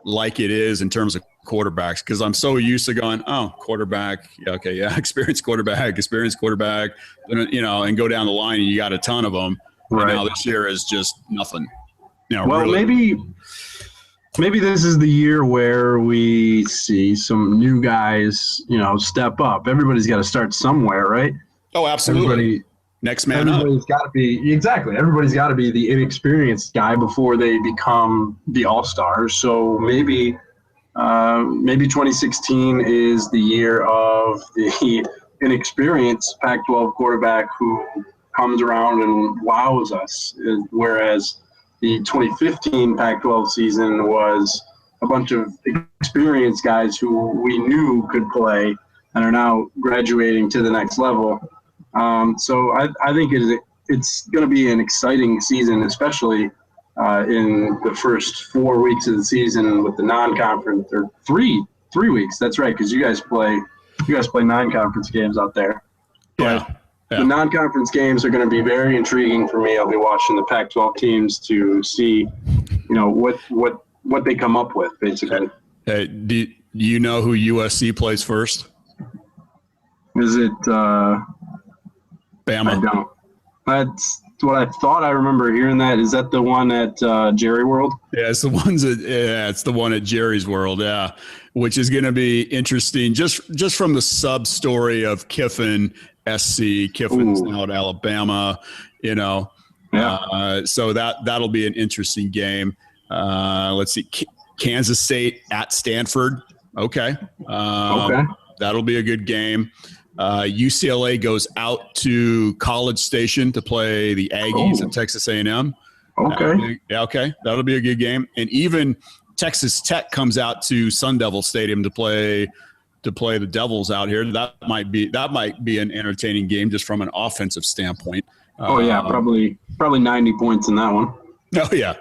like it is in terms of quarterbacks, because I'm so used to going, oh, quarterback, okay, yeah, experienced quarterback, and go down the line and you got a ton of them. Right. And now this year is just nothing. Well, really. Maybe this is the year where we see some new guys, step up. Everybody's got to start somewhere, right? Oh, absolutely. Next man up. Everybody's got to be Everybody's got to be the inexperienced guy before they become the all-stars. So maybe 2016 is the year of the inexperienced Pac-12 quarterback who comes around and wows us, whereas the 2015 Pac-12 season was a bunch of experienced guys who we knew could play and are now graduating to the next level. So I think it's going to be an exciting season, especially in the first 4 weeks of the season with the non-conference, or three weeks. That's right, because you guys play non-conference games out there. Yeah. The non-conference games are going to be very intriguing for me. I'll be watching the Pac-12 teams to see, what they come up with, basically. Hey, do you know who USC plays first? Is it Bama? I don't. That's what I thought. I remember hearing that. Is that the one at Jerry World? Yeah, it's the one at Jerry's World. Yeah, which is going to be interesting. Just from the sub story of Kiffin, SC. Kiffin's now at Alabama. Yeah. So that'll be an interesting game. Let's see, Kansas State at Stanford. Okay. Okay. That'll be a good game. UCLA goes out to College Station to play the Aggies at Texas A&M. Okay. Okay. That'll be a good game. And even Texas Tech comes out to Sun Devil Stadium to play the Devils out here. That might be an entertaining game just from an offensive standpoint. Probably 90 points in that one. Oh yeah.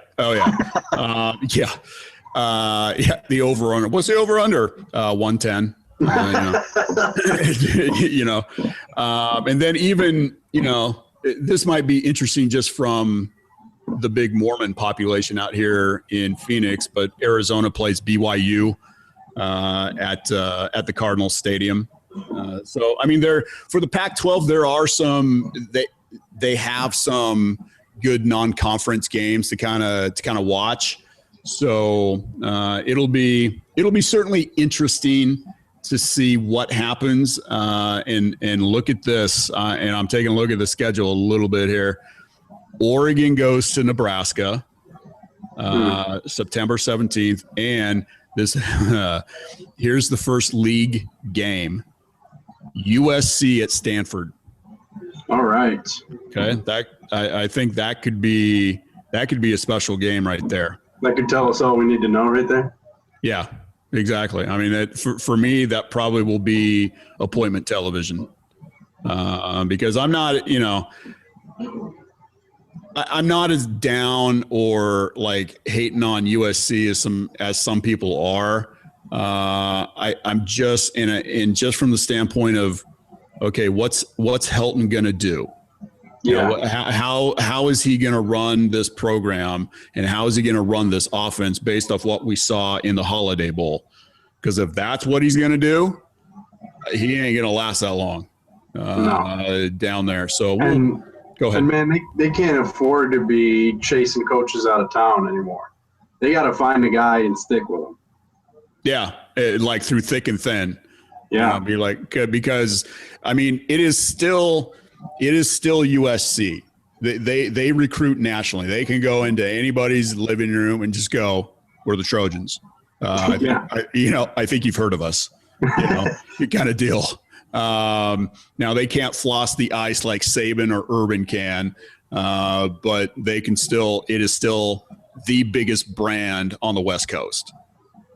The over under. What's the over under? 110. And then even, this might be interesting just from the big Mormon population out here in Phoenix, but Arizona plays BYU at the Cardinals Stadium. So, I mean, for the Pac-12, there are they have some good non-conference games to kind of watch. So it'll be certainly interesting to see what happens and look at this. And I'm taking a look at the schedule a little bit here. Oregon goes to Nebraska September 17th. And this here's the first league game. USC at Stanford. All right. Okay. I think that could be a special game right there. That could tell us all we need to know right there. Yeah. Exactly. I mean, for me, that probably will be appointment television because I'm not, I'm not as down or like hating on USC as some people are. I'm just just from the standpoint of, okay, what's Helton going to do? You know, how is he going to run this program, and how is he going to run this offense based off what we saw in the Holiday Bowl? Because if that's what he's going to do, he ain't going to last that long down there. So go ahead. And man, they can't afford to be chasing coaches out of town anymore. They got to find a guy and stick with him. Yeah, like through thick and thin. Yeah, be like, because I mean, it is still USC. They recruit nationally. They can go into anybody's living room and just go, "We're the Trojans." I think you've heard of us. Kind of deal. Now they can't floss the ice like Saban or Urban can, but they can still. It is still the biggest brand on the West Coast.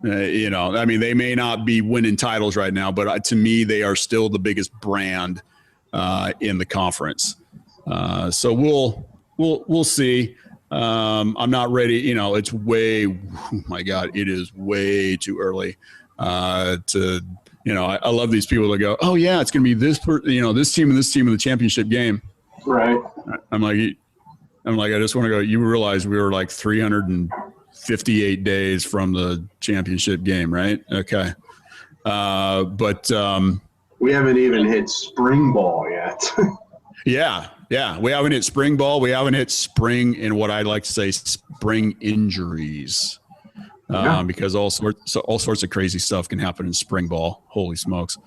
I mean, they may not be winning titles right now, but to me, they are still the biggest brand in the conference. So we'll see. I'm not ready. It's oh my God, it is way too early to. I love these people that go, oh yeah, it's going to be this team and this team in the championship game. Right. I'm like, I just want to go. You realize we were like 358 days from the championship game, right? Okay. But we haven't even hit spring ball yet. Yeah. We haven't hit spring ball. We haven't hit spring in what I'd like to say spring injuries. Because all sorts of crazy stuff can happen in spring ball. Holy smokes.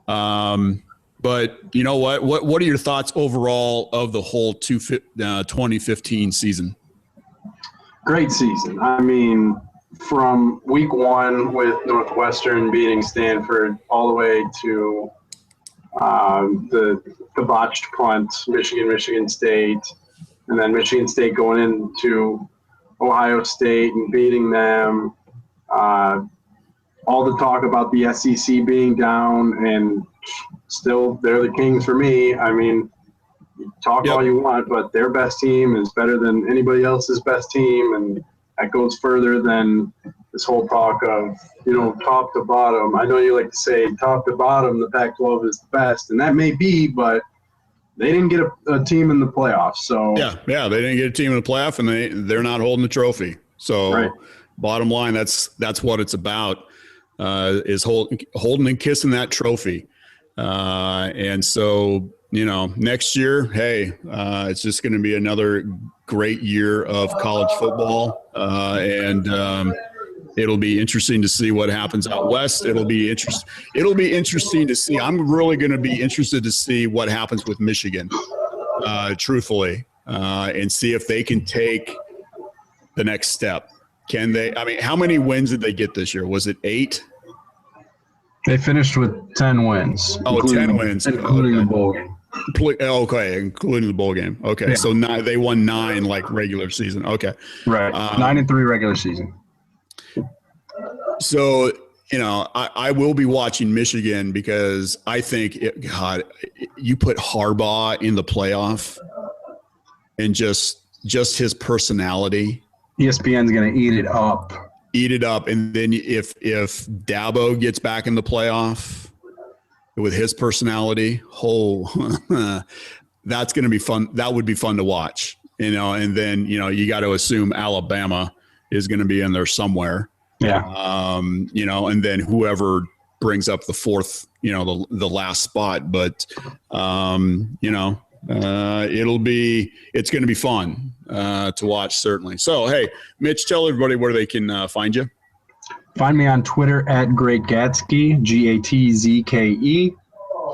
But you know what? What are your thoughts overall of the whole 2015 season? Great season. I mean, from week one with Northwestern beating Stanford all the way to the botched punt, Michigan State, and then Michigan State going into Ohio State and beating them. All the talk about the SEC being down, and still they're the kings for me. I mean, talk all you want, but their best team is better than anybody else's best team, and that goes further than this whole talk of, top to bottom. I know you like to say top to bottom, the Pac-12 is the best, and that may be, but they didn't get a team in the playoffs. So yeah, they didn't get a team in the playoff, and they're not holding the trophy. So bottom line, that's what it's about, is holding and kissing that trophy. And so, next year, hey, it's just going to be another great year of college football. And it'll be interesting to see what happens out west. It'll be interesting to see. I'm really going to be interested to see what happens with Michigan, truthfully, and see if they can take the next step. Can they? I mean, how many wins did they get this year? Was it 8? They finished with 10 wins. Oh, 10 wins. Including the bowl game. Okay, including the bowl game. Okay, yeah. So they won 9 like regular season. Okay. Right. 9-3 regular season. So, I will be watching Michigan because I think, you put Harbaugh in the playoff and just his personality. ESPN's going to eat it up. And then if Dabo gets back in the playoff with his personality, that's going to be fun. That would be fun to watch, and then, you got to assume Alabama is going to be in there somewhere. Yeah. And then whoever brings up the fourth, the last spot, but, it's going to be fun to watch, certainly. So, hey, Mitch, tell everybody where they can find you. Find me on Twitter at Great Gatzke, Gatzke.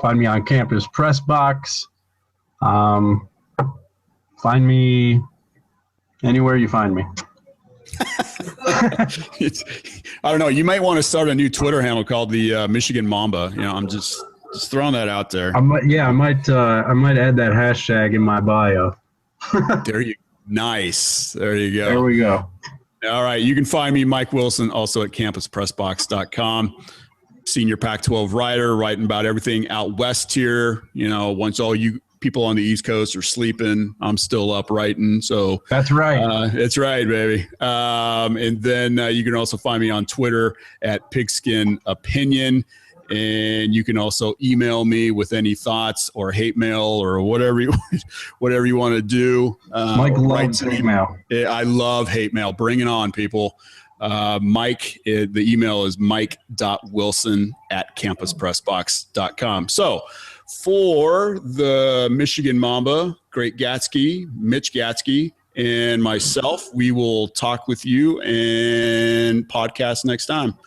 Find me on Campus Pressbox. Find me anywhere you find me. I don't know. You might want to start a new Twitter handle called the Michigan Mamba. I'm just throwing that out there. I might add that hashtag in my bio. Nice. There you go. There we go. All right. You can find me, Mike Wilson, also at campuspressbox.com. Senior Pac-12 writer, writing about everything out west here. Once all you people on the East Coast are sleeping, I'm still up writing. So that's right. That's right, baby. And then you can also find me on Twitter at Pigskin Opinion. And you can also email me with any thoughts or hate mail or whatever you want to do. Mike loves hate mail. I love hate mail. Bring it on, people. Mike, the email is mike.wilson@campuspressbox.com. So for the Michigan Mamba, Great Gatzke, Mitch Gatzke, and myself, we will talk with you and podcast next time.